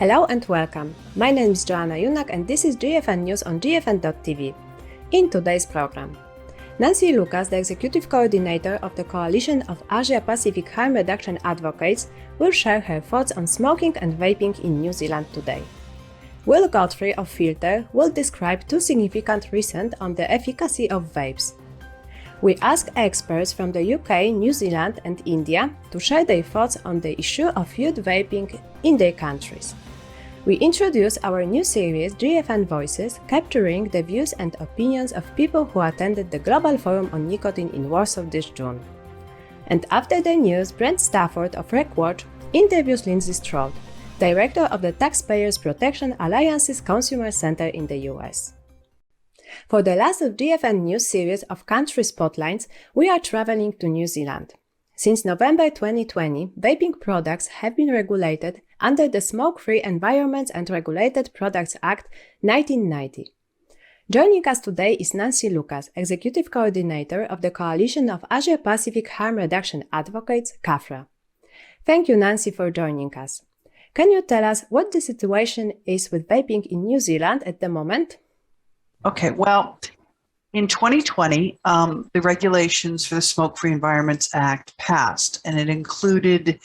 Hello and welcome. My name is Joanna Junak and this is GFN News on GFN-TV. In today's program, Nancy Loucas, the Executive Coordinator of the Coalition of Asia-Pacific Harm Reduction Advocates, will share her thoughts on smoking and vaping in New Zealand today. Will Godfrey of Filter will describe two significant research on the efficacy of vapes. We ask experts from the UK, New Zealand and India to share their thoughts on the issue of youth vaping in their countries. We introduce our new series GFN Voices, capturing the views and opinions of people who attended the Global Forum on Nicotine in Warsaw this June. And after the news, Brent Stafford of Regwatch interviews Lindsey Stroud, Director of the Taxpayers Protection Alliance's Consumer Center in the US. For the last of GFN News series of Country Spotlights, we are traveling to New Zealand. Since November 2020, vaping products have been regulated under the Smoke-Free Environments and Regulated Products Act 1990. Joining us today is Nancy Loucas, Executive Coordinator of the Coalition of Asia-Pacific Harm Reduction Advocates, CAFRA. Thank you, Nancy, for joining us. Can you tell us what the situation is with vaping in New Zealand at the moment? Okay, well, in 2020, the regulations for the Smoke-Free Environments Act passed, and it included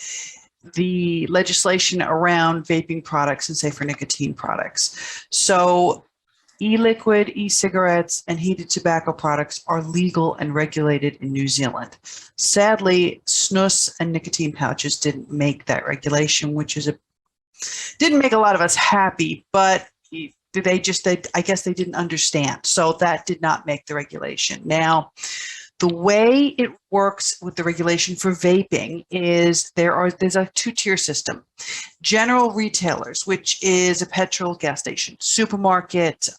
the legislation around vaping products and safer nicotine products. So e-liquid, e-cigarettes, and heated tobacco products are legal and regulated in New Zealand. Sadly, snus and nicotine pouches didn't make that regulation, which didn't make a lot of us happy, but I guess they didn't understand. So that did not make the regulation. Now, the way it works with the regulation for vaping is there's a two-tier system. General retailers, which is a petrol gas station, supermarket,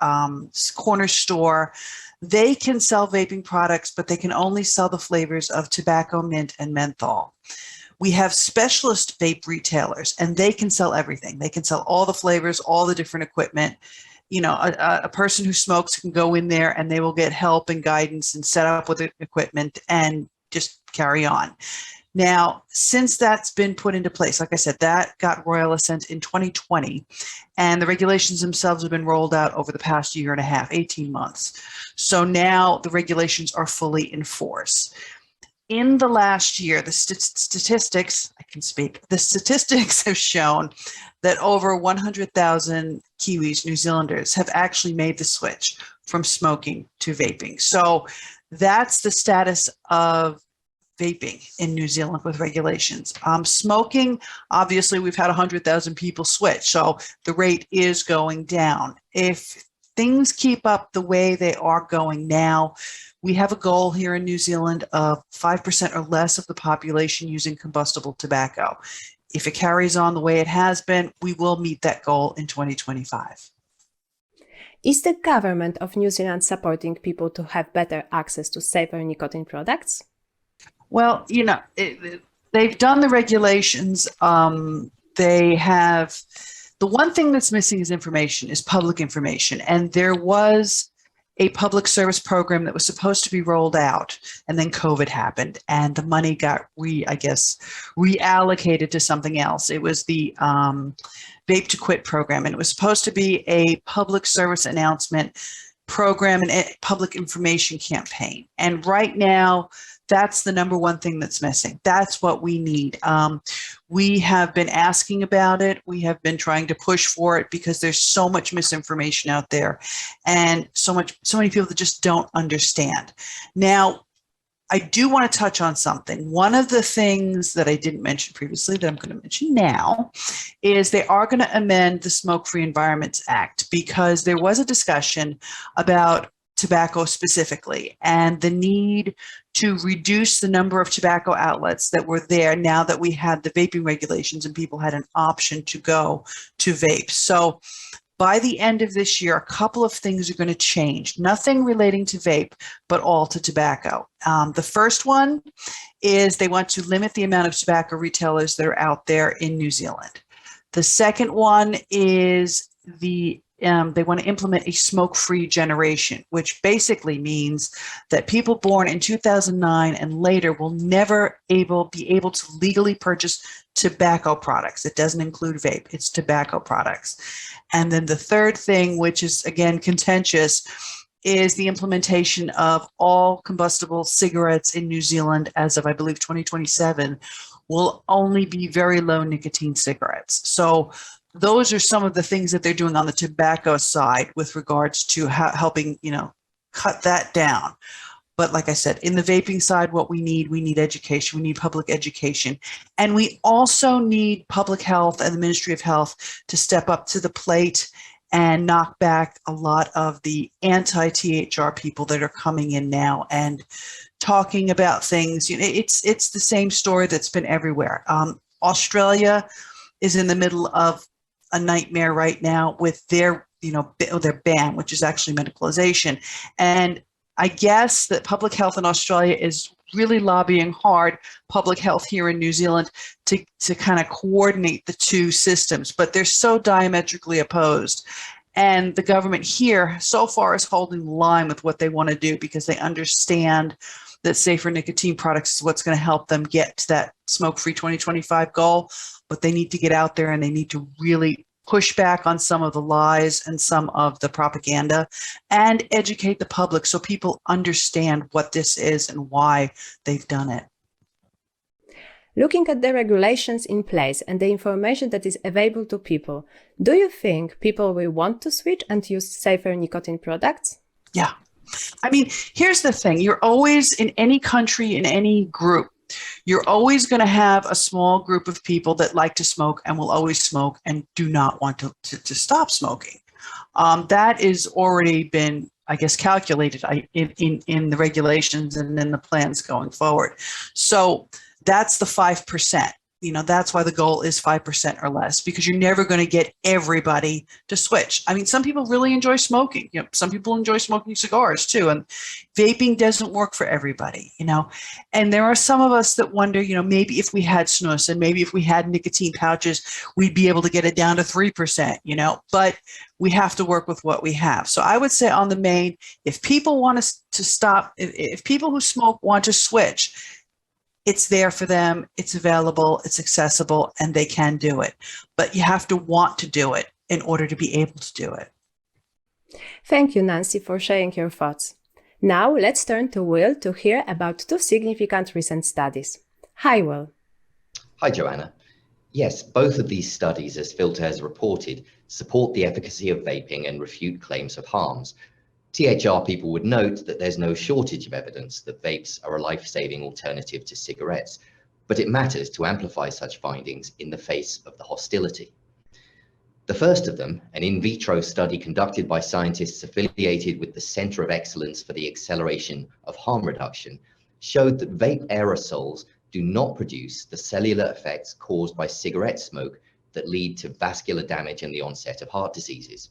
corner store, they can sell vaping products, but they can only sell the flavors of tobacco, mint, and menthol. We have specialist vape retailers, and they can sell everything. They can sell all the flavors, all the different equipment. You know, a person who smokes can go in there and they will get help and guidance and set up with the equipment and just carry on. Now, since that's been put into place, like I said, that got royal assent in 2020, and the regulations themselves have been rolled out over the past year and a half, 18 months. So now the regulations are fully in force. In the last year, the statistics have shown that over 100,000 Kiwis, New Zealanders, have actually made the switch from smoking to vaping. So that's the status of vaping in New Zealand with regulations. Smoking, obviously, we've had 100,000 people switch, so the rate is going down. If things keep up the way they are going now, we have a goal here in New Zealand of 5% or less of the population using combustible tobacco. If it carries on the way it has been, we will meet that goal in 2025. Is the government of New Zealand supporting people to have better access to safer nicotine products? Well, you know, they've done the regulations. They have, the one thing that's missing is information, is public information. And there was a public service program that was supposed to be rolled out, and then COVID happened, and the money got reallocated to something else. It was the Vape to Quit program, and it was supposed to be a public service announcement program and a public information campaign. And right now, that's the number one thing that's missing. That's what we need. We have been asking about it. We have been trying to push for it because there's so much misinformation out there and so many people that just don't understand. Now, I do want to touch on something. One of the things that I didn't mention previously that I'm going to mention now is they are going to amend the Smoke-Free Environments Act, because there was a discussion about tobacco specifically and the need to reduce the number of tobacco outlets that were there now that we had the vaping regulations and people had an option to go to vape. So by the end of this year, a couple of things are going to change. Nothing relating to vape, but all to tobacco. The first one is they want to limit the amount of tobacco retailers that are out there in New Zealand. The second one is the they want to implement a smoke-free generation, which basically means that people born in 2009 and later will never be able to legally purchase tobacco products. It doesn't include vape, it's tobacco products. And then the third thing, which is again contentious, is the implementation of all combustible cigarettes in New Zealand as of, I believe, 2027 will only be very low nicotine cigarettes. So those are some of the things that they're doing on the tobacco side with regards to helping, cut that down. But like I said, in the vaping side, what we need education. We need public education. And we also need public health and the Ministry of Health to step up to the plate and knock back a lot of the anti-THR people that are coming in now and talking about things. It's the same story that's been everywhere. Australia is in the middle of a nightmare right now with their ban, which is actually medicalization. And I guess that public health in Australia is really lobbying hard public health here in New Zealand to kind of coordinate the two systems, but they're so diametrically opposed. And the government here so far is holding the line with what they want to do because they understand that safer nicotine products is what's going to help them get to that smoke-free 2025 goal. But they need to get out there and they need to really push back on some of the lies and some of the propaganda and educate the public so people understand what this is and why they've done it. Looking at the regulations in place and the information that is available to people, do you think people will want to switch and use safer nicotine products? Yeah. I mean, here's the thing. You're always, in any country, in any group, you're always going to have a small group of people that like to smoke and will always smoke and do not want to stop smoking. That is already been, I guess, calculated in the regulations and in the plans going forward. So that's the 5%. That's why the goal is 5% or less, because you're never going to get everybody to switch. I mean, some people really enjoy smoking. Some people enjoy smoking cigars too, and vaping doesn't work for everybody, And there are some of us that wonder, maybe if we had snus and maybe if we had nicotine pouches, we'd be able to get it down to 3%, but we have to work with what we have. So I would say on the main, if people want to stop, if people who smoke want to switch, it's there for them, it's available, it's accessible, and they can do it. But you have to want to do it in order to be able to do it. Thank you, Nancy, for sharing your thoughts. Now let's turn to Will to hear about two significant recent studies. Hi, Will. Hi, Joanna. Yes, both of these studies, as Filter has reported, support the efficacy of vaping and refute claims of harms. THR people would note that there's no shortage of evidence that vapes are a life-saving alternative to cigarettes, but it matters to amplify such findings in the face of the hostility. The first of them, an in vitro study conducted by scientists affiliated with the Center of Excellence for the Acceleration of Harm Reduction, showed that vape aerosols do not produce the cellular effects caused by cigarette smoke that lead to vascular damage and the onset of heart diseases.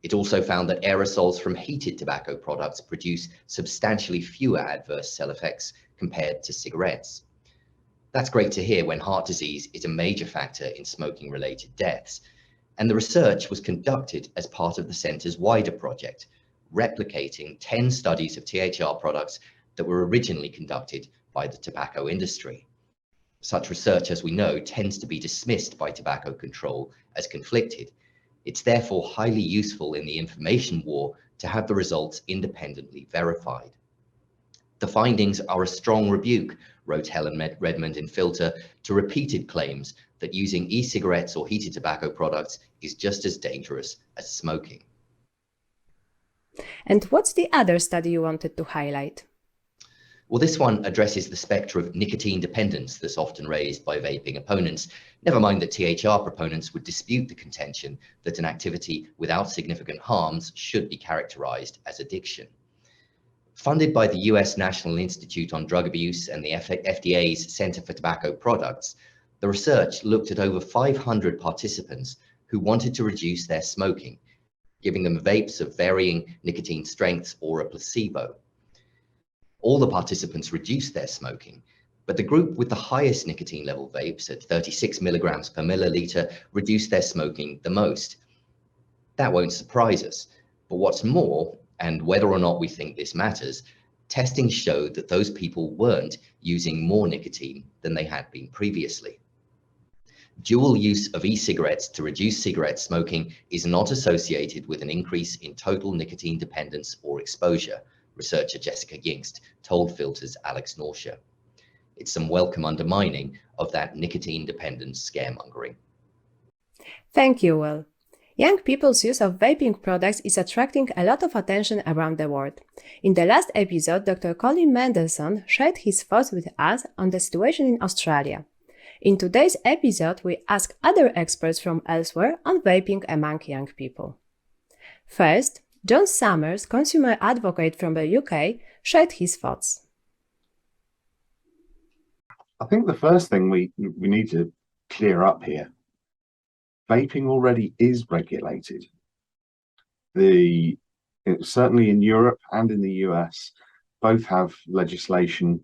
It also found that aerosols from heated tobacco products produce substantially fewer adverse cell effects compared to cigarettes. That's great to hear when heart disease is a major factor in smoking-related deaths. And the research was conducted as part of the center's wider project, replicating 10 studies of THR products that were originally conducted by the tobacco industry. Such research, as we know, tends to be dismissed by tobacco control as conflicted. It's therefore highly useful in the information war to have the results independently verified. The findings are a strong rebuke, wrote Helen Redmond in Filter, to repeated claims that using e-cigarettes or heated tobacco products is just as dangerous as smoking. And what's the other study you wanted to highlight? Well, this one addresses the spectre of nicotine dependence that's often raised by vaping opponents. Never mind that THR proponents would dispute the contention that an activity without significant harms should be characterized as addiction. Funded by the US National Institute on Drug Abuse and the FDA's Center for Tobacco Products, the research looked at over 500 participants who wanted to reduce their smoking, giving them vapes of varying nicotine strengths or a placebo. All the participants reduced their smoking, but the group with the highest nicotine level vapes at 36 milligrams per milliliter reduced their smoking the most. That won't surprise us. But what's more, and whether or not we think this matters, testing showed that those people weren't using more nicotine than they had been previously. Dual use of e-cigarettes to reduce cigarette smoking is not associated with an increase in total nicotine dependence or exposure, researcher Jessica Yingst told Filter's Alex Norsha. It's some welcome undermining of that nicotine dependence scaremongering. Thank you, Will. Young people's use of vaping products is attracting a lot of attention around the world. In the last episode, Dr. Colin Mendelsohn shared his thoughts with us on the situation in Australia. In today's episode, we ask other experts from elsewhere on vaping among young people. First, John Summers, consumer advocate from the UK, shared his thoughts. I think the first thing we need to clear up here, vaping already is regulated. Certainly in Europe and in the US, both have legislation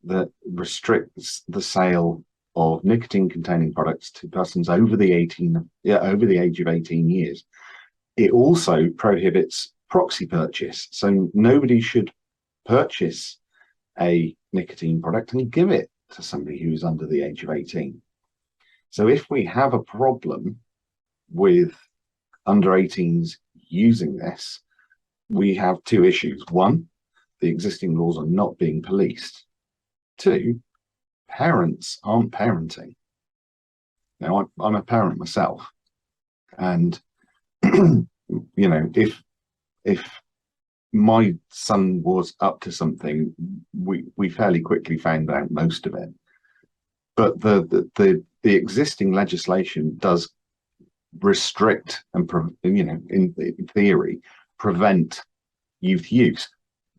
that restricts the sale of nicotine-containing products to persons over the age of 18 years. It also prohibits proxy purchase, so nobody should purchase a nicotine product and give it to somebody who's under the age of 18. So if we have a problem with under 18s using this, we have two issues. One, the existing laws are not being policed. Two, parents aren't parenting. Now, I'm a parent myself, and you know, if my son was up to something, we fairly quickly found out most of it. But the existing legislation does restrict and, you know, in theory, prevent youth use.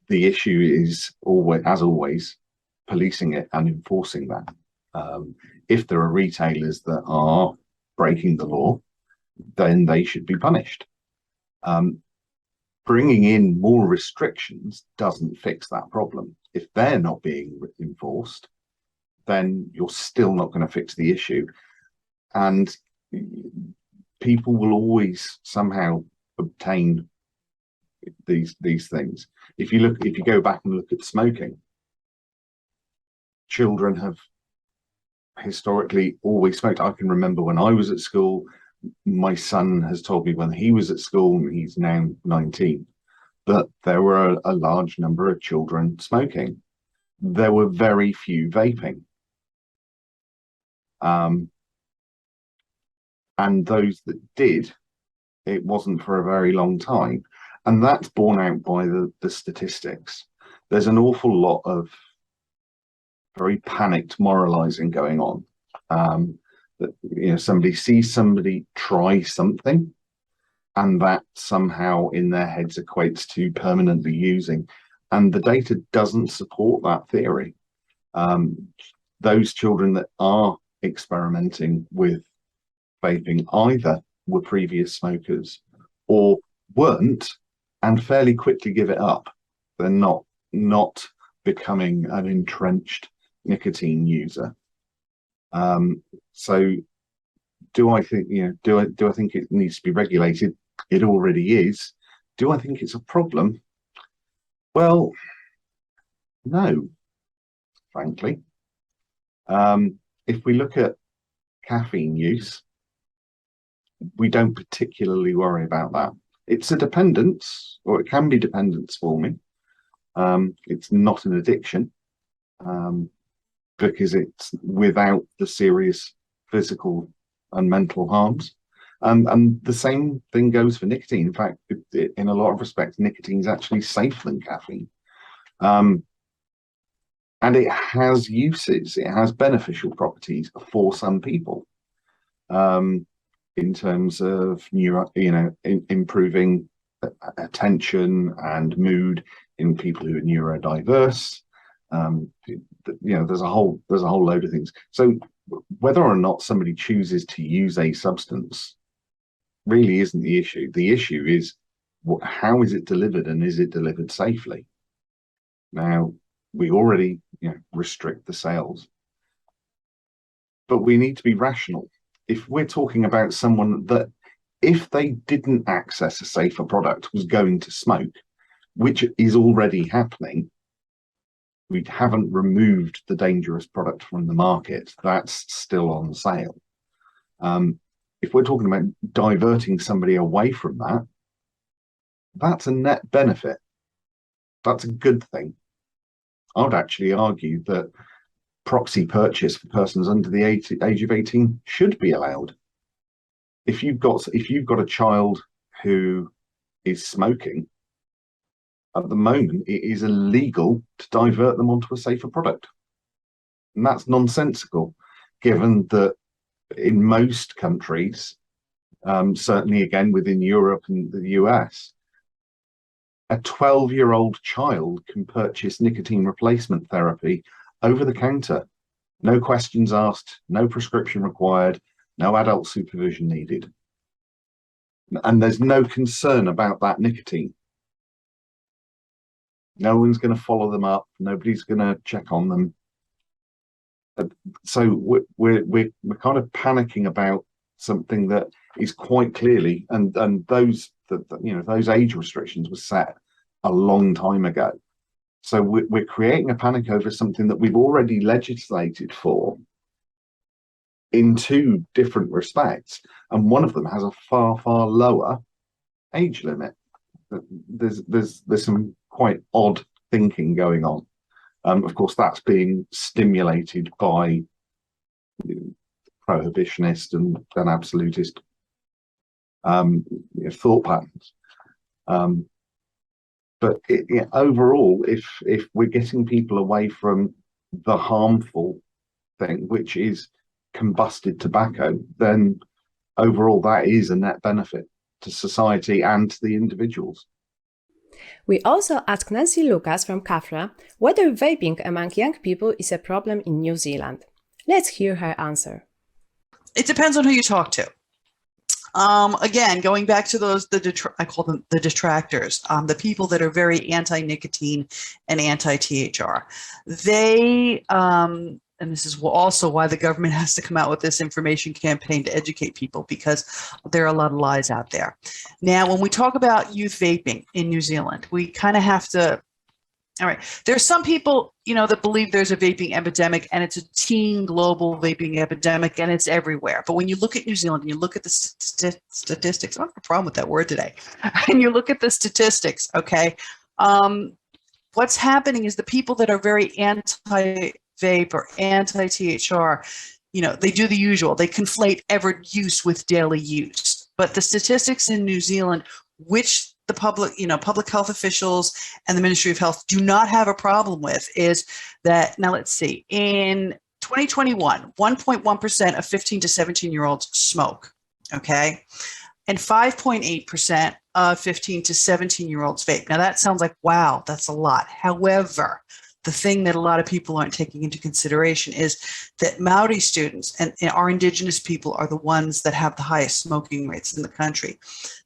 The issue is always, as always, policing it and enforcing that. If there are retailers that are breaking the law, then they should be punished. Bringing in more restrictions doesn't fix that problem. If they're not being enforced, then you're still not going to fix the issue. And people will always somehow obtain these things. If you go back and look at smoking, children have historically always smoked. I can remember when I was at school, my son has told me when he was at school, and he's now 19, that there were a large number of children smoking. There were very few vaping. And those that did, it wasn't for a very long time. And that's borne out by the statistics. There's an awful lot of very panicked moralizing going on. That, you know, somebody sees somebody try something, and that somehow in their heads equates to permanently using. And the data doesn't support that theory. Those children that are experimenting with vaping either were previous smokers or weren't, and fairly quickly give it up. They're not becoming an entrenched nicotine user. So do I think, you know, do I think it needs to be regulated? It already is. Do I think it's a problem? Well, no, frankly. If we look at caffeine use, we don't particularly worry about that. It's a dependence, or it can be dependence for me. It's not an addiction, because it's without the serious physical and mental harms. And the same thing goes for nicotine. In fact, in a lot of respects, nicotine is actually safer than caffeine. And it has uses, it has beneficial properties for some people, in terms of improving attention and mood in people who are neurodiverse. There's a whole load of things. So whether or not somebody chooses to use a substance really isn't the issue. The issue is how is it delivered, and is it delivered safely? Now, we already restrict the sales, but we need to be rational. If we're talking about someone that if they didn't access a safer product, was going to smoke, which is already happening. We haven't removed the dangerous product from the market. That's still on sale. If we're talking about diverting somebody away from that, that's a net benefit. That's a good thing. I would actually argue that proxy purchase for persons under the age of 18 should be allowed. If you've got a child who is smoking, at the moment it is illegal to divert them onto a safer product. And that's nonsensical, given that in most countries, certainly again within Europe and the US, a 12-year-old child can purchase nicotine replacement therapy over the counter. No questions asked, no prescription required, no adult supervision needed. And there's no concern about that nicotine. No one's going to follow them up. Nobody's going to check on them. So we're kind of panicking about something that is quite clearly, and those those age restrictions were set a long time ago. So we're creating a panic over something that we've already legislated for in two different respects, and one of them has a far lower age limit. There's some quite odd thinking going on. Of course, that's being stimulated by prohibitionist and absolutist thought patterns. But overall, if we're getting people away from the harmful thing, which is combusted tobacco, then overall that is a net benefit to society and to the individuals. We also asked Nancy Loucas from CAFRA whether vaping among young people is a problem in New Zealand. Let's hear her answer. It depends on who you talk to. Again, going back to those, I call them the detractors, the people that are very anti-nicotine and anti-THR. They, and this is also why the government has to come out with this information campaign to educate people, because there are a lot of lies out there. Now, when we talk about youth vaping in New Zealand, we kind of have to, all right, there are some people, that believe there's a vaping epidemic, and it's a teen global vaping epidemic, and it's everywhere. But when you look at New Zealand and you look at the statistics, I don't have a problem with that word today, and you look at the statistics, okay, what's happening is the people that are very anti-vape or anti-THR, they do the usual. They conflate ever use with daily use. But the statistics in New Zealand, which the public health officials and the Ministry of Health do not have a problem with, is that, now let's see, in 2021, 1.1% of 15 to 17-year-olds smoke, okay? And 5.8% of 15 to 17-year-olds vape. Now that sounds like, wow, that's a lot. However, the thing that a lot of people aren't taking into consideration is that Maori students and our Indigenous people are the ones that have the highest smoking rates in the country.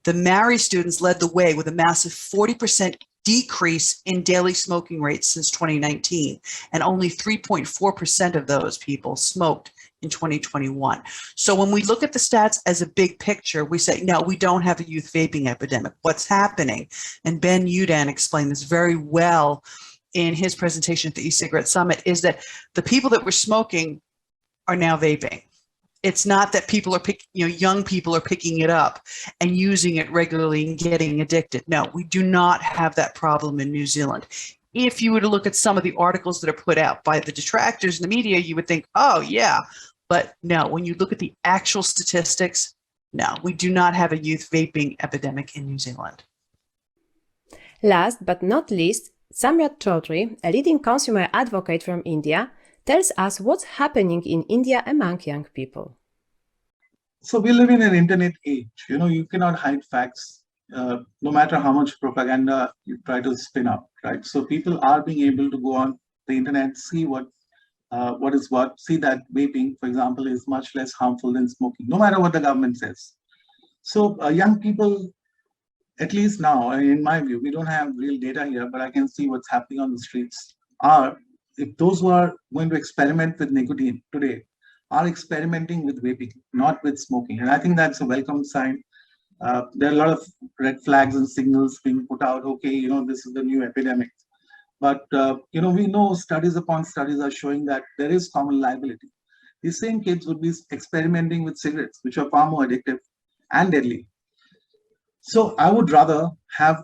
The Maori students led the way with a massive 40% decrease in daily smoking rates since 2019, and only 3.4% of those people smoked in 2021. So when we look at the stats as a big picture, we say, no, we don't have a youth vaping epidemic. What's happening, and Ben Udan explained this very well in his presentation at the e-cigarette summit, is that the people that were smoking are now vaping. It's not that people are young people are picking it up and using it regularly and getting addicted. No, we do not have that problem in New Zealand. If you were to look at some of the articles that are put out by the detractors in the media, you would think, oh yeah, but no, when you look at the actual statistics, no, we do not have a youth vaping epidemic in New Zealand. Last but not least, Samrat Chowdhery, a leading consumer advocate from India, tells us what's happening in India among young people. So we live in an internet age. You cannot hide facts, no matter how much propaganda you try to spin up, right? So people are being able to go on the internet, see what is what, see that vaping, for example, is much less harmful than smoking, no matter what the government says. So young people, at least now, in my view, we don't have real data here, but I can see what's happening on the streets, if those who are going to experiment with nicotine today are experimenting with vaping, not with smoking. And I think that's a welcome sign. There are a lot of red flags and signals being put out. Okay, this is the new epidemic. But, we know studies upon studies are showing that there is common liability. These same kids would be experimenting with cigarettes, which are far more addictive and deadly. So I would rather have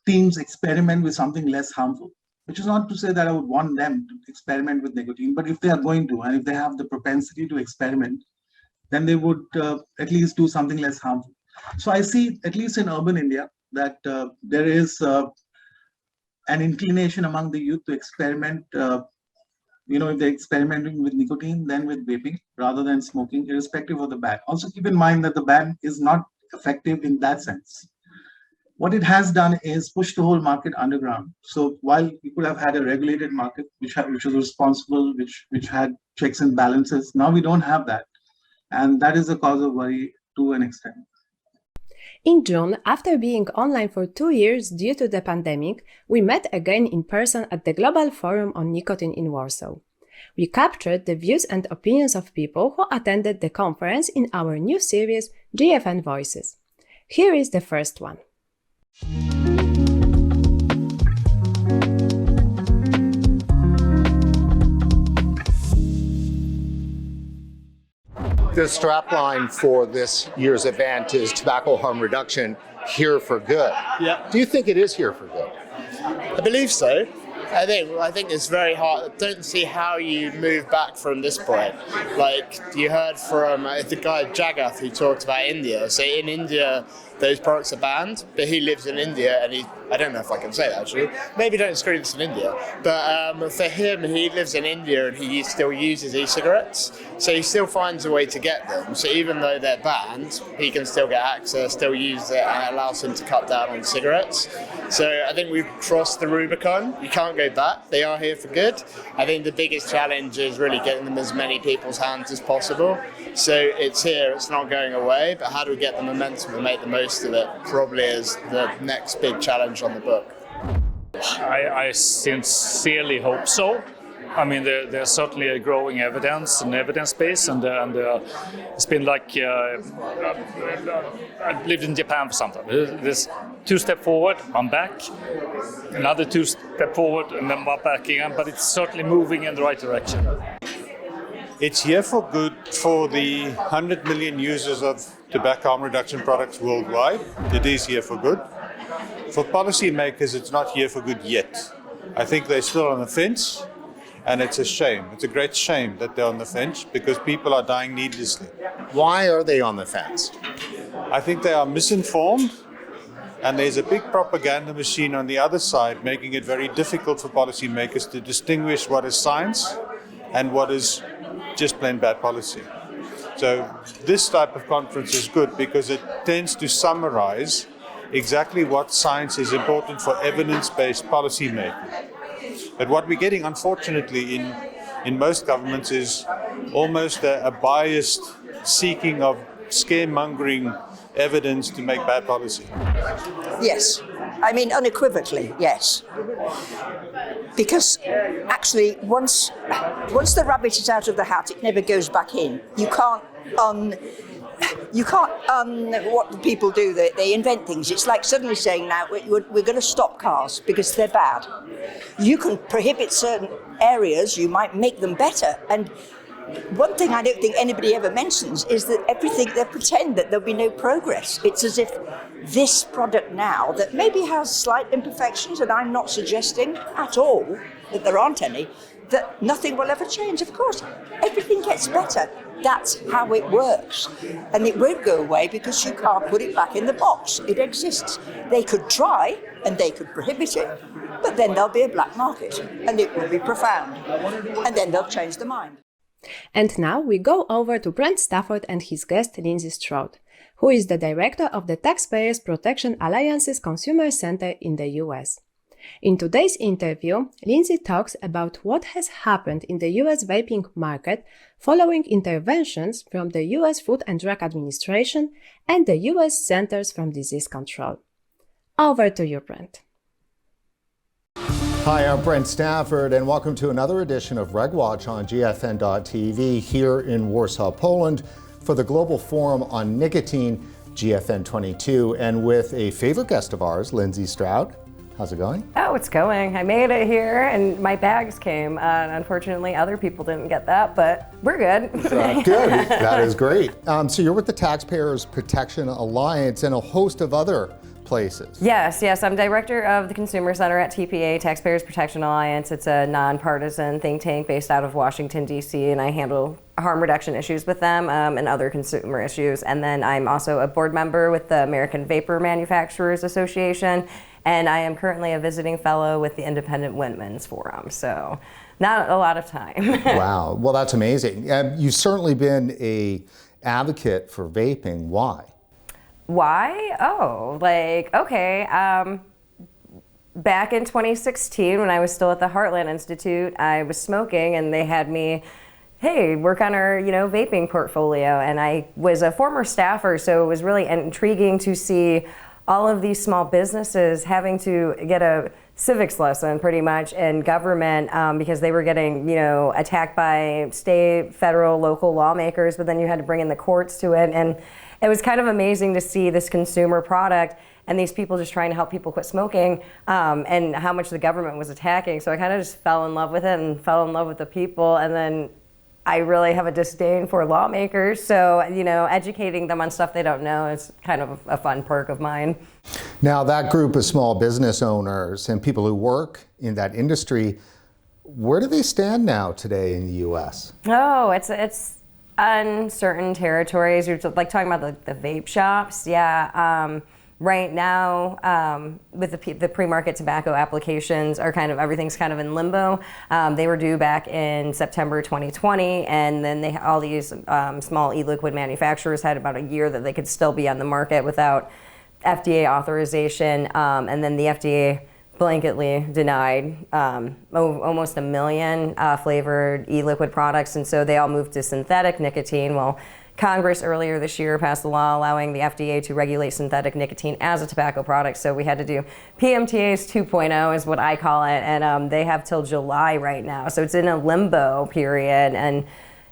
teams experiment with something less harmful, which is not to say that I would want them to experiment with nicotine, but if they are going to, and if they have the propensity to experiment, then they would at least do something less harmful. So I see, at least in urban India, that there is an inclination among the youth to experiment, if they're experimenting with nicotine, then with vaping, rather than smoking, irrespective of the ban. Also keep in mind that the ban is not effective in that sense. What it has done is push the whole market underground. So while we could have had a regulated market, which was responsible, which had checks and balances, now we don't have that. And that is a cause of worry to an extent. In June, after being online for 2 years due to the pandemic, we met again in person at the Global Forum on Nicotine in Warsaw. We captured the views and opinions of people who attended the conference in our new series, GFN Voices. Here is the first one. The strapline for this year's event is tobacco harm reduction, here for good. Yeah, Do you think it is here for good? I believe so. I think it's very hard. I don't see how you move back from this point. Like you heard from the guy Jagath who talked about India. So in India, those products are banned, but he lives in India and I don't know if I can say that actually. Maybe don't scream this in India. But for him, he lives in India and he still uses e-cigarettes. So he still finds a way to get them. So even though they're banned, he can still get access, still use it, and it allows him to cut down on cigarettes. So I think we've crossed the Rubicon. You can't go back. They are here for good. I think the biggest challenge is really getting them in as many people's hands as possible. So it's here, it's not going away, but how do we get the momentum and make the most of it probably is the next big challenge on the book. I sincerely hope so. I mean, there's certainly a growing evidence base, and it's been like I've lived in Japan for some time. There's 2 steps forward, I'm back. Another 2 steps forward, and then I'm back again. But it's certainly moving in the right direction. It's here for good for the 100 million users of tobacco harm reduction products worldwide. It is here for good. For policymakers, it's not here for good yet. I think they're still on the fence. And it's a shame. It's a great shame that they're on the fence because people are dying needlessly. Why are they on the fence? I think they are misinformed, and there's a big propaganda machine on the other side making it very difficult for policymakers to distinguish what is science and what is just plain bad policy. So this type of conference is good because it tends to summarize exactly what science is important for evidence-based policy making. But what we're getting, unfortunately, in most governments is almost a biased seeking of scaremongering evidence to make bad policy. Yes, I mean unequivocally, yes. Because actually, once the rabbit is out of the hat, it never goes back in. You can't what the people do. They invent things. It's like suddenly saying now we're going to stop cars because they're bad. You can prohibit certain areas. You might make them better. And one thing I don't think anybody ever mentions is that everything they pretend that there'll be no progress. It's as if this product now that maybe has slight imperfections, and I'm not suggesting at all that there aren't any, that nothing will ever change. Of course, everything gets better. That's how it works. And it won't go away because you can't put it back in the box. It exists. They could try and they could prohibit it, but then there'll be a black market and it will be profound. And then they'll change their mind. And now we go over to Brent Stafford and his guest Lindsey Stroud, who is the director of the Taxpayers Protection Alliance's Consumer Center in the US. In today's interview, Lindsey talks about what has happened in the US vaping market following interventions from the US Food and Drug Administration and the US Centers for Disease Control. Over to you, Brent. Hi, I'm Brent Stafford, and welcome to another edition of Regwatch on GFN.TV here in Warsaw, Poland, for the Global Forum on Nicotine. GFN-22, and with a favorite guest of ours, Lindsey Stroud. How's it going? Oh, it's going. I made it here and my bags came. Unfortunately, other people didn't get that, but we're good. Good, that is great. So you're with the Taxpayers Protection Alliance and a host of other places. Yes, I'm director of the Consumer Center at TPA, Taxpayers Protection Alliance. It's a nonpartisan think tank based out of Washington, D.C., and I handle harm reduction issues with them and other consumer issues. And then I'm also a board member with the American Vapor Manufacturers Association, and I am currently a visiting fellow with the Independent Women's Forum, so not a lot of time. Wow, well that's amazing. You've certainly been an advocate for vaping. Why? Why? Oh, okay. Back in 2016, when I was still at the Heartland Institute, I was smoking and they had me, hey, work on our, vaping portfolio. And I was a former staffer, so it was really intriguing to see all of these small businesses having to get a civics lesson pretty much in government because they were getting, attacked by state, federal, local lawmakers, but then you had to bring in the courts to it. And it was kind of amazing to see this consumer product and these people just trying to help people quit smoking and how much the government was attacking. So I kind of just fell in love with it and fell in love with the people. And then I really have a disdain for lawmakers. So, educating them on stuff they don't know is kind of a fun perk of mine. Now that group of small business owners and people who work in that industry, where do they stand now today in the U.S.? Oh, it's uncertain territories. You're like talking about the vape shops. Yeah. Right now, with the pre-market tobacco applications, everything's kind of in limbo. They were due back in September 2020, and then all these small e-liquid manufacturers had about a year that they could still be on the market without FDA authorization, and then the FDA blanketly denied almost 1 million flavored e-liquid products, and so they all moved to synthetic nicotine. Well, Congress earlier this year passed a law allowing the FDA to regulate synthetic nicotine as a tobacco product, so we had to do PMTAs 2.0 is what I call it, and they have till July right now, so it's in a limbo period, and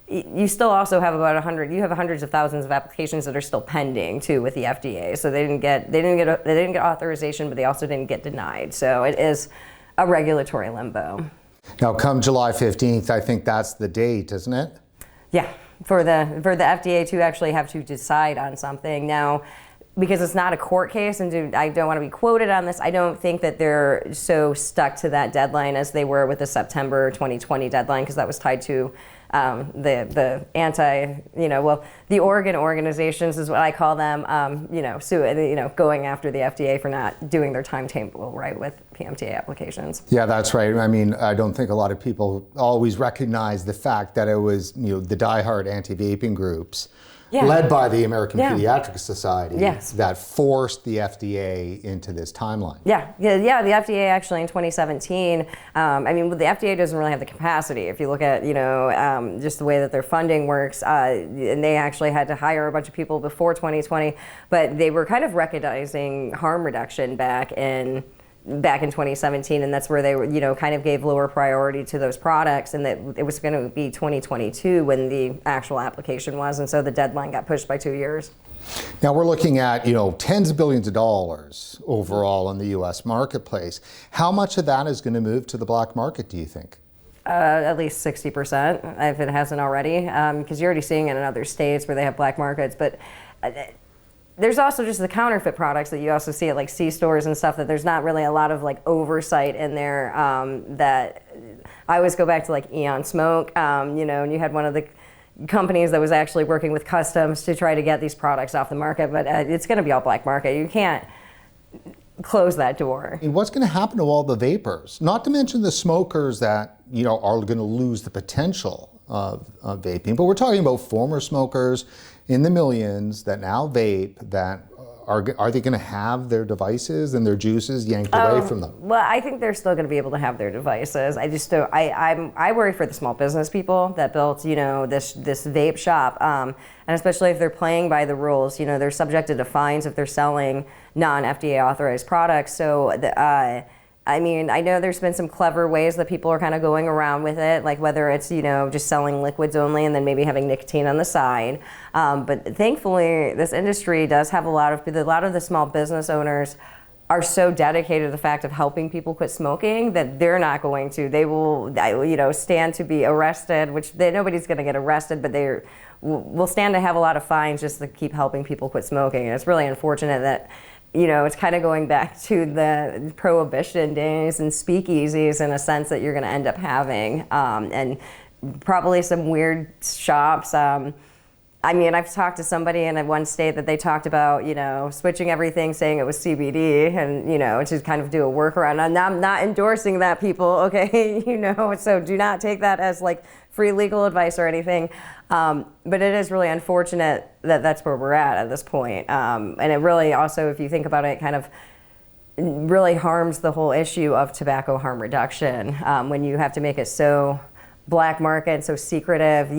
you still also have about you have hundreds of thousands of applications that are still pending too with the FDA, so they didn't get authorization, but they also didn't get denied, so it is a regulatory limbo. Now come July 15th, I think that's the date, isn't it? Yeah. For the FDA to actually have to decide on something. Now, because it's not a court case, and I don't want to be quoted on this, I don't think that they're so stuck to that deadline as they were with the September 2020 deadline, because that was tied to the the Oregon organizations is what I call them, going after the FDA for not doing their timetable right with PMTA applications. Yeah, that's right. I mean, I don't think a lot of people always recognize the fact that it was, the diehard anti-vaping groups led by the American Pediatric Society that forced the FDA into this timeline. Yeah, the FDA actually in 2017, the FDA doesn't really have the capacity. If you look at, just the way that their funding works, and they actually had to hire a bunch of people before 2020, but they were kind of recognizing harm reduction back in 2017, and that's where they were, kind of gave lower priority to those products, and that it was going to be 2022 when the actual application was, and so the deadline got pushed by 2 years. Now we're looking at, tens of billions of dollars overall in the U.S. marketplace. How much of that is going to move to the black market, do you think? At least 60%, if it hasn't already, because you're already seeing it in other states where they have black markets, but there's also just the counterfeit products that you also see at C-stores and stuff, that there's not really a lot of oversight in there, that I always go back to Eon Smoke, and you had one of the companies that was actually working with customs to try to get these products off the market, but it's going to be all black market. You can't close that door. And what's going to happen to all the vapors? Not to mention the smokers that, are going to lose the potential of vaping, but we're talking about former smokers in the millions that now vape, that are they going to have their devices and their juices yanked away from them? Well, I think they're still going to be able to have their devices. I just don't. I worry for the small business people that built, this vape shop, and especially if they're playing by the rules. They're subjected to fines if they're selling non-FDA authorized products. So I mean, I know there's been some clever ways that people are kind of going around with it, like whether it's, just selling liquids only and then maybe having nicotine on the side. But thankfully, this industry does have a lot of the small business owners are so dedicated to the fact of helping people quit smoking that they're not going to. They will, stand to be arrested, which nobody's going to get arrested, but they will stand to have a lot of fines just to keep helping people quit smoking. And it's really unfortunate that it's kind of going back to the prohibition days and speakeasies in a sense that you're going to end up having, and probably some weird shops. I've talked to somebody in one state that they talked about, switching everything, saying it was CBD, and, to kind of do a workaround. And I'm not endorsing that, people, okay? So do not take that as like free legal advice or anything. But it is really unfortunate that that's where we're at this point. And it really also, if you think about it, kind of really harms the whole issue of tobacco harm reduction when you have to make it so black market and so secretive,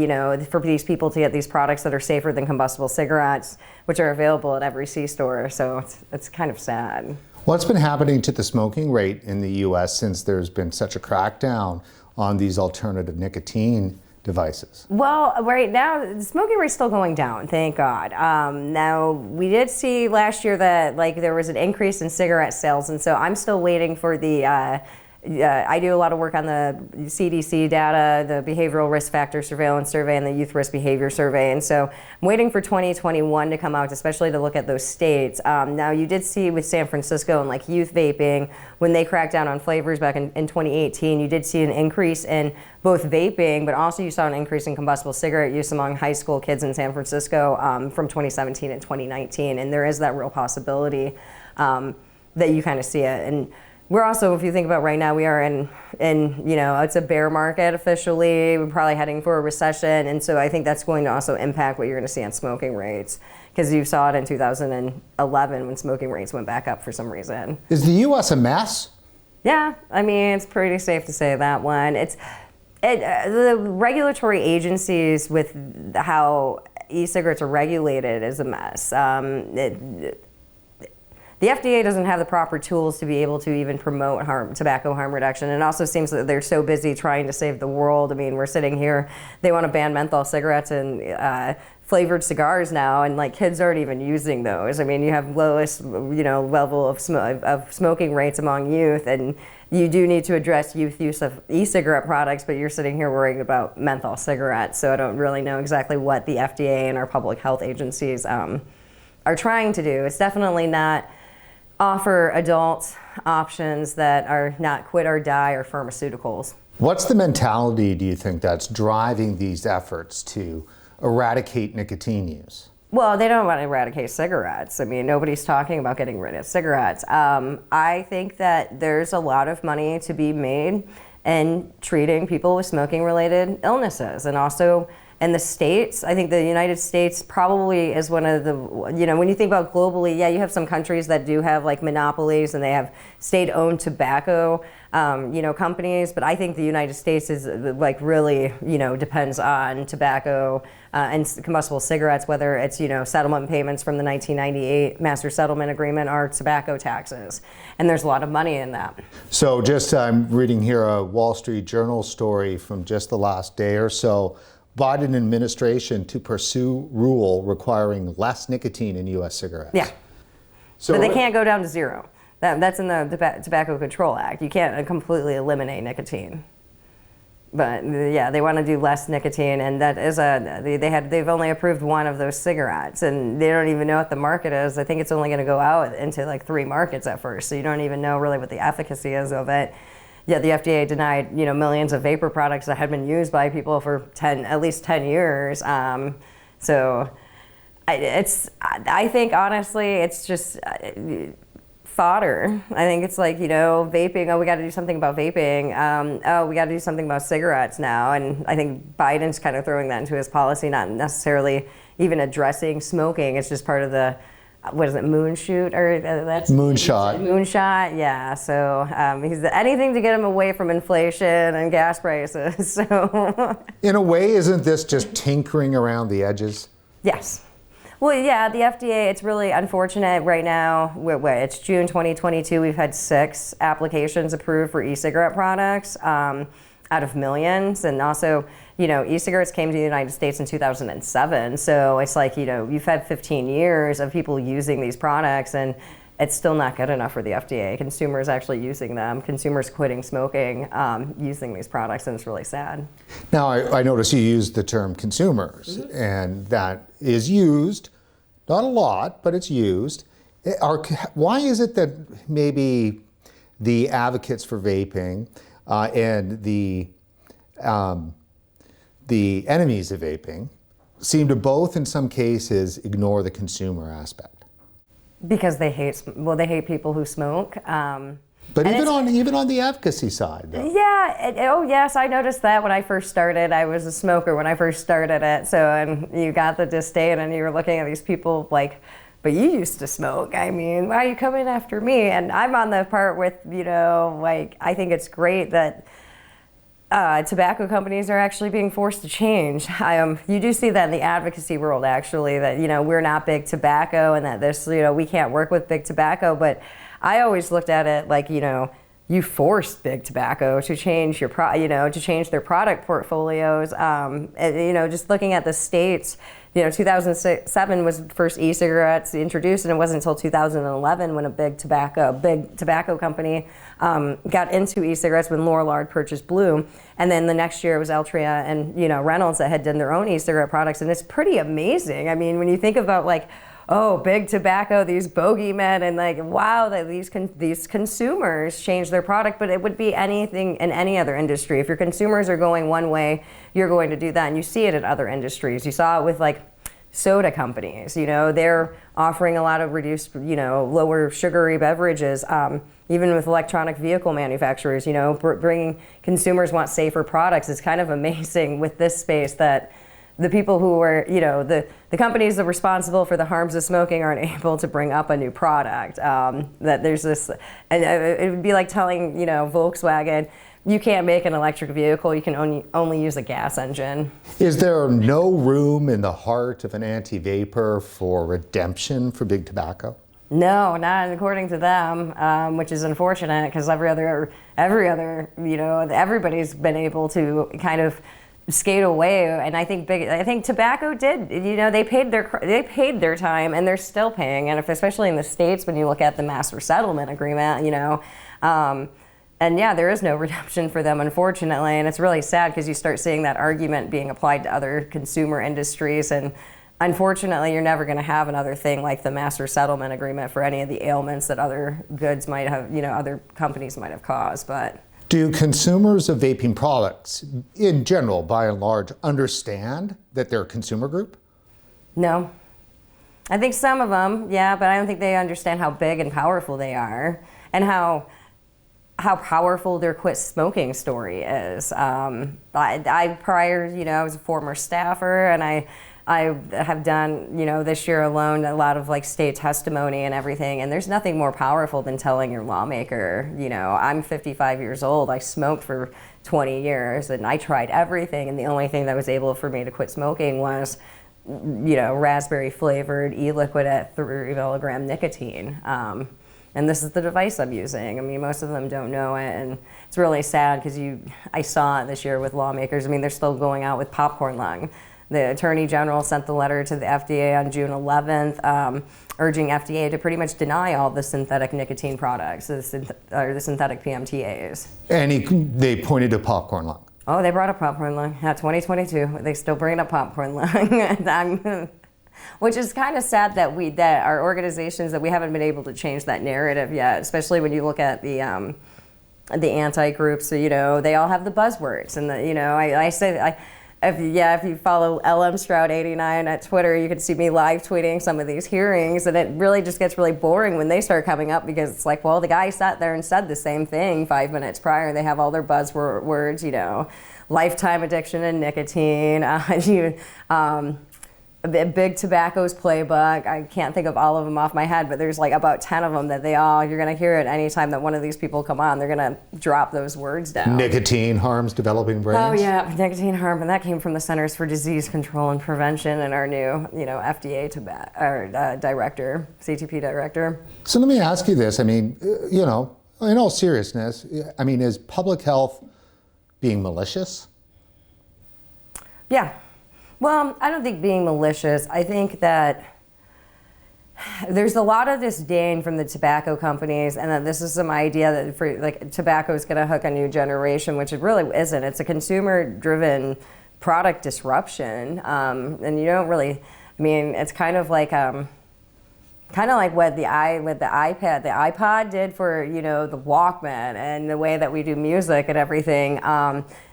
for these people to get these products that are safer than combustible cigarettes, which are available at every C-store. So it's kind of sad. What's been happening to the smoking rate in the U.S. since there's been such a crackdown on these alternative nicotine devices? Well, right now, the smoking rate's still going down, thank God. Now, we did see last year that there was an increase in cigarette sales, and so I'm still waiting for the I do a lot of work on the CDC data, the Behavioral Risk Factor Surveillance Survey, and the Youth Risk Behavior Survey. And so I'm waiting for 2021 to come out, especially to look at those states. Now, you did see with San Francisco and youth vaping, when they cracked down on flavors back in 2018, you did see an increase in both vaping, but also you saw an increase in combustible cigarette use among high school kids in San Francisco from 2017 and 2019. And there is that real possibility that you kind of see it. And we're also, if you think about right now, we are in it's a bear market officially. We're probably heading for a recession. And so I think that's going to also impact what you're going to see on smoking rates, because you saw it in 2011 when smoking rates went back up for some reason. Is the U.S. a mess? Yeah, it's pretty safe to say that one. The regulatory agencies with how e-cigarettes are regulated is a mess. The FDA doesn't have the proper tools to be able to even promote tobacco harm reduction. And it also seems that they're so busy trying to save the world. We're sitting here, they want to ban menthol cigarettes and flavored cigars now, and kids aren't even using those. You have lowest level of smoking rates among youth, and you do need to address youth use of e-cigarette products, but you're sitting here worrying about menthol cigarettes. So I don't really know exactly what the FDA and our public health agencies are trying to do. It's definitely not offer adult options that are not quit or die or pharmaceuticals. What's the mentality, do you think, that's driving these efforts to eradicate nicotine use? Well, they don't want to eradicate cigarettes. Nobody's talking about getting rid of cigarettes. I think that there's a lot of money to be made in treating people with smoking-related illnesses, and also in the States. I think the United States probably is one of the, when you think about globally, yeah, you have some countries that do have monopolies and they have state-owned tobacco, companies, but I think the United States is really, depends on tobacco and combustible cigarettes, whether it's, settlement payments from the 1998 Master Settlement Agreement or tobacco taxes. And there's a lot of money in that. So I'm reading here a Wall Street Journal story from just the last day or so. Biden administration to pursue rule requiring less nicotine in U.S. cigarettes. Yeah, but they can't go down to zero. That's in the Tobacco Control Act. You can't completely eliminate nicotine. But yeah, they want to do less nicotine, and that is they've only approved one of those cigarettes, and they don't even know what the market is. I think it's only going to go out into 3 markets at first, so you don't even know really what the efficacy is of it. Yeah, the FDA denied millions of vapor products that had been used by people for at least 10 years. So I think honestly it's just fodder. I think it's vaping. Oh, we got to do something about vaping. Oh, we got to do something about cigarettes now. And I think Biden's kind of throwing that into his policy, not necessarily even addressing smoking. It's just part of the moonshoot, or that's moonshot. Moonshot, yeah. So he's anything to get him away from inflation and gas prices. So in a way, isn't this just tinkering around the edges? Yes. Well, yeah, the FDA, it's really unfortunate right now. It's June 2022. We've had 6 applications approved for e-cigarette products out of millions. And also, e-cigarettes came to the United States in 2007. So it's like, you've had 15 years of people using these products, and it's still not good enough for the FDA. Consumers actually using them, consumers quitting smoking, using these products, and it's really sad. Now, I notice you used the term consumers, and that is used, not a lot, but it's used. Why is it that maybe the advocates for vaping and the enemies of vaping seem to both, in some cases, ignore the consumer aspect? Because they hate people who smoke. But even on the advocacy side, though. Yeah. Yes, I noticed that when I first started. I was a smoker when I first started it. So, and you got the disdain, and you were looking at these people like, but you used to smoke. I mean, why are you coming after me? And I'm on the part with, I think it's great that tobacco companies are actually being forced to change. You do see that in the advocacy world, actually, that, we're not big tobacco and that this, we can't work with big tobacco. But I always looked at it like, you forced big tobacco to change to change their product portfolios. Just looking at the states, 2007 was the first e-cigarettes introduced, and it wasn't until 2011 when a big tobacco company got into e-cigarettes when Lorillard purchased Bloom. And then the next year it was Altria and Reynolds that had done their own e-cigarette products, and it's pretty amazing. I mean, when you think about big tobacco, these bogeymen, and wow, that these consumers change their product, but it would be anything in any other industry. If your consumers are going one way, you're going to do that, and you see it in other industries. You saw it with soda companies. They're offering a lot of reduced, lower sugary beverages. Even with electronic vehicle manufacturers, bringing consumers want safer products. It's kind of amazing with this space that the people who are, the companies that are responsible for the harms of smoking aren't able to bring up a new product. That there's this, and it would be like telling, Volkswagen, you can't make an electric vehicle, you can only use a gas engine. Is there no room in the heart of an anti-vapor for redemption for big tobacco? No, not according to them, which is unfortunate because everybody's been able to kind of skate away, and I think tobacco did. They paid their time, and they're still paying. And especially in the States, when you look at the master settlement agreement, and yeah, there is no redemption for them, unfortunately, and it's really sad because you start seeing that argument being applied to other consumer industries, and unfortunately, you're never going to have another thing like the master settlement agreement for any of the ailments that other goods might have, other companies might have caused, but. Do consumers of vaping products, in general, by and large, understand that they're a consumer group? No. I think some of them, yeah, but I don't think they understand how big and powerful they are and how powerful their quit smoking story is. I was a former staffer, and I have done, this year alone, a lot of state testimony and everything, and there's nothing more powerful than telling your lawmaker, I'm 55 years old, I smoked for 20 years, and I tried everything, and the only thing that was able for me to quit smoking was, raspberry flavored e-liquid at 3 milligram nicotine. And this is the device I'm using. I mean, most of them don't know it, and it's really sad because I saw it this year with lawmakers. I mean, they're still going out with popcorn lung. The Attorney General sent the letter to the FDA on June 11th, urging FDA to pretty much deny all the synthetic nicotine products, the synthetic PMTAs. And they pointed to popcorn lung. Oh, they brought up popcorn lung. Yeah, 2022. They still bring up popcorn lung. Which is kind of sad that our organizations, that we haven't been able to change that narrative yet, especially when you look at the anti-groups. So, they all have the buzzwords, and if you follow LM Stroud 89 at Twitter, you can see me live tweeting some of these hearings, and it really just gets really boring when they start coming up, because it's like, well, the guy sat there and said the same thing 5 minutes prior. They have all their buzzwords, lifetime addiction and nicotine, Big Tobacco's playbook. I can't think of all of them off my head, but there's like about 10 of them that you're going to hear it anytime that one of these people come on. They're going to drop those words down. Nicotine harms developing brains. Oh yeah, nicotine harm, and that came from the Centers for Disease Control and Prevention and our new, FDA director, CTP director. So let me ask you this. I mean, in all seriousness, I mean, is public health being malicious? Yeah. Well, I don't think being malicious. I think that there's a lot of disdain from the tobacco companies, and that this is some idea that tobacco is going to hook a new generation, which it really isn't. It's a consumer-driven product disruption, and you don't really. I mean, it's kind of like what the iPad, the iPod did for the Walkman, and the way that we do music and everything.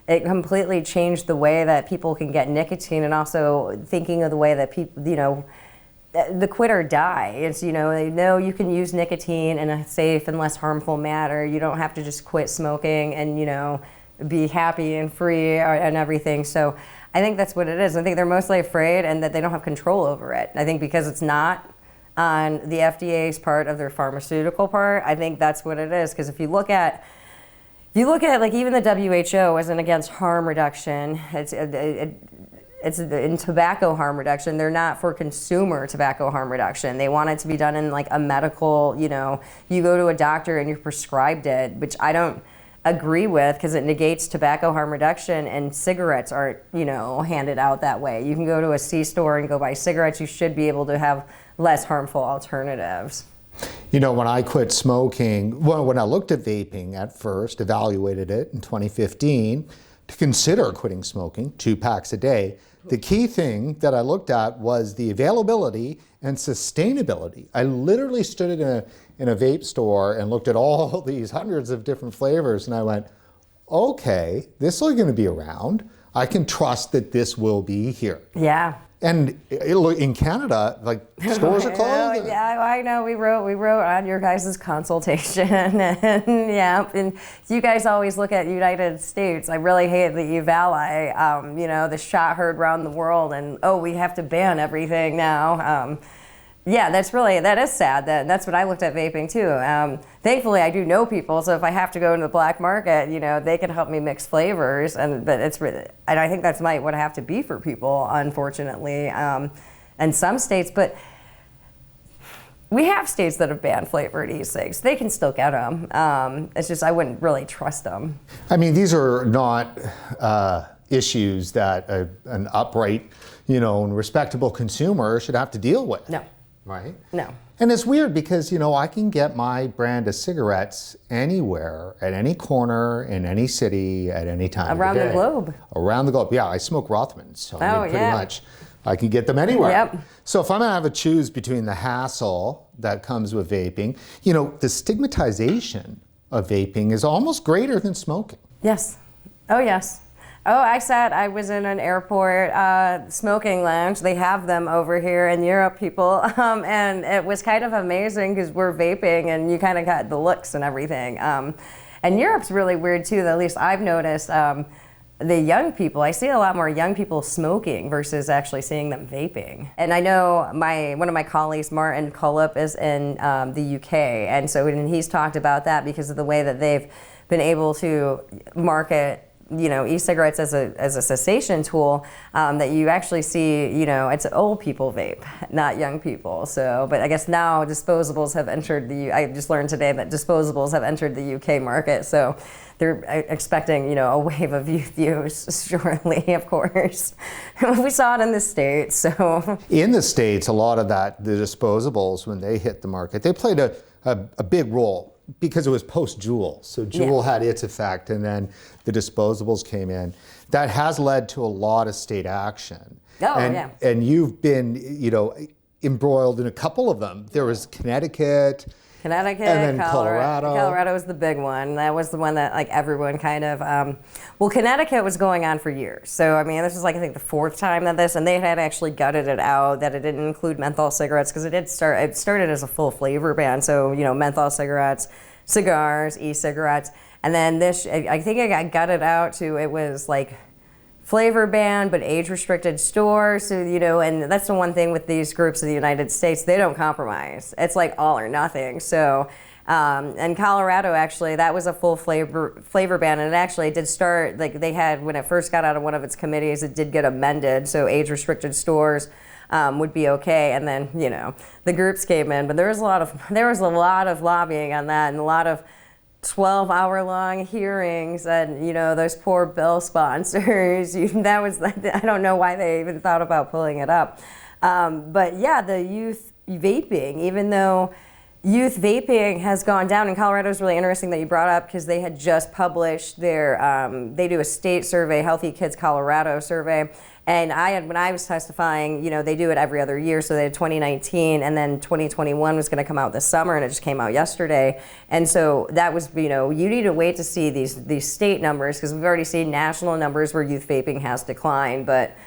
It completely changed the way that people can get nicotine, and also thinking of the way that people, the quit or die. It's, they know you can use nicotine in a safe and less harmful manner. You don't have to just quit smoking and, be happy and free and everything. So I think that's what it is. I think they're mostly afraid and that they don't have control over it. I think because it's not on the FDA's part of their pharmaceutical part, I think that's what it is. Because if you look at like even the WHO isn't against harm reduction. It's in tobacco harm reduction. They're not for consumer tobacco harm reduction. They want it to be done in like a medical, you go to a doctor and you're prescribed it, which I don't agree with because it negates tobacco harm reduction, and cigarettes aren't, handed out that way. You can go to a C-store and go buy cigarettes. You should be able to have less harmful alternatives. When I quit smoking, when I looked at vaping at first, evaluated it in 2015, to consider quitting smoking, 2 packs a day, the key thing that I looked at was the availability and sustainability. I literally stood in a vape store and looked at all these hundreds of different flavors, and I went, okay, this is going to be around. I can trust that this will be here. Yeah. And in Canada, like, stores are closed. Yeah, I know. We wrote on your guys' consultation, and and you guys always look at United States. I really hate that you've allied, the shot heard around the world, and we have to ban everything now. Yeah, that is sad. That's what I looked at vaping too. Thankfully, I do know people, so if I have to go into the black market, they can help me mix flavors, and I think that's what I have to be for people, unfortunately, in some states. But we have states that have banned flavored e-cigs. They can still get them. It's just I wouldn't really trust them. I mean, these are not issues that an upright, and respectable consumer should have to deal with. No. Right? No. And it's weird because, I can get my brand of cigarettes anywhere, at any corner, in any city, at any time. Around the globe. Around the globe. Yeah, I smoke Rothmans, so pretty yeah. much I can get them anywhere. Yep. So if I'm going to have to choose between the hassle that comes with vaping, the stigmatization of vaping is almost greater than smoking. Yes. Oh, yes. Oh, I was in an airport smoking lounge. They have them over here in Europe, people. And it was kind of amazing because we're vaping and you kind of got the looks and everything. And Europe's really weird too, at least I've noticed. The young people, I see a lot more young people smoking versus actually seeing them vaping. And I know one of my colleagues, Martin Cullip, is in the UK. And so he's talked about that because of the way that they've been able to market e-cigarettes as a cessation tool, that you actually see, it's old people vape, not young people. So, but I guess now disposables have entered I just learned today that disposables have entered the UK market. So they're expecting, a wave of youth use shortly, of course. We saw it in the States, so. In the States, a lot of the disposables, when they hit the market, they played a big role. Because it was post-Juul. So Juul had its effect, and then the disposables came in. That has led to a lot of state action. And you've been, embroiled in a couple of them. There was Connecticut, and then Colorado. Colorado was the big one. That was the one that everyone kind of, Connecticut was going on for years. So, I mean, this was I think the 4th time that and they had actually gutted it out, that it didn't include menthol cigarettes, because it started as a full flavor ban. So, menthol cigarettes, cigars, e-cigarettes. And then I think it got gutted out to, it was flavor ban, but age-restricted stores. So, and that's the one thing with these groups in the United States, they don't compromise. It's like all or nothing. So, and Colorado, actually, that was a full flavor ban, and it actually did start, like they had, when it first got out of one of its committees, it did get amended, so age-restricted stores would be okay, and then, the groups came in, but there was a lot of lobbying on that, and a lot of 12-hour-long hearings, and those poor bill sponsors. I don't know why they even thought about pulling it up, but yeah, the youth vaping, even though youth vaping has gone down in Colorado, is really interesting that you brought up, because they had just published their they do a state survey, Healthy Kids Colorado survey. And when I was testifying, they do it every other year. So they had 2019, and then 2021 was going to come out this summer, and it just came out yesterday. And so that was, you need to wait to see these state numbers, because we've already seen national numbers where youth vaping has declined, but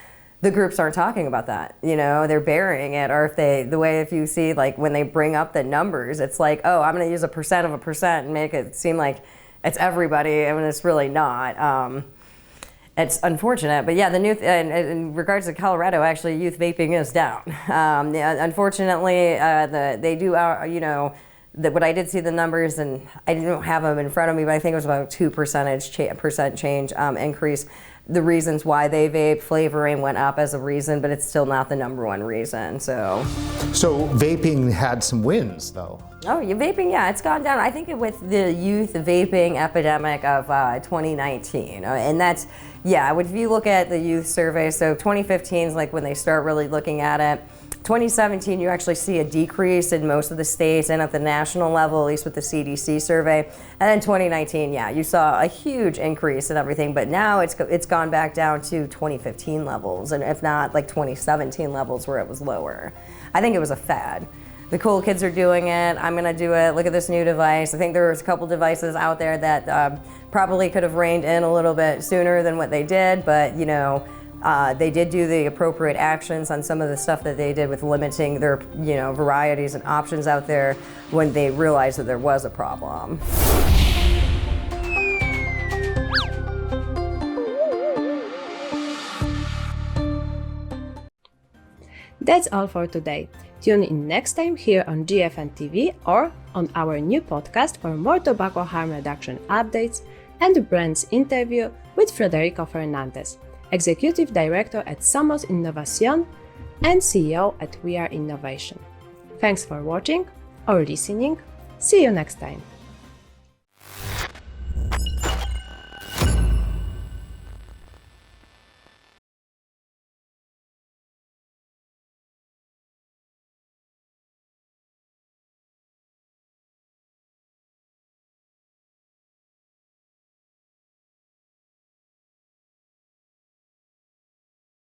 the groups aren't talking about that. They're burying it, or if you see, like, when they bring up the numbers, it's like, oh, I'm going to use 1% of 1% and make it seem like it's everybody. I mean, it's really not. It's unfortunate, but yeah, in regards to Colorado, actually, youth vaping is down. Unfortunately, they do, what I did see the numbers, and I didn't have them in front of me, but I think it was about 2% change increase. The reasons why they vape, flavoring went up as a reason, but it's still not the number one reason. So vaping had some wins, though. Oh, vaping, yeah, it's gone down. I think with the youth vaping epidemic of 2019, and that's, yeah, if you look at the youth survey, so 2015 is like when they start really looking at it. 2017, you actually see a decrease in most of the states and at the national level, at least with the CDC survey. And then 2019, yeah, you saw a huge increase in everything, but now it's gone back down to 2015 levels, and if not, like 2017 levels where it was lower. I think it was a fad. The cool kids are doing it. I'm going to do it. Look at this new device. I think there was a couple devices out there that probably could have reined in a little bit sooner than what they did, but they did do the appropriate actions on some of the stuff that they did with limiting their, varieties and options out there when they realized that there was a problem. That's all for today. Tune in next time here on GFN-TV or on our new podcast for more tobacco harm reduction updates and Brent's interview with Federico Fernandez, Executive Director at Somos Innovación and CEO at We Are Innovation. Thanks for watching or listening. See you next time.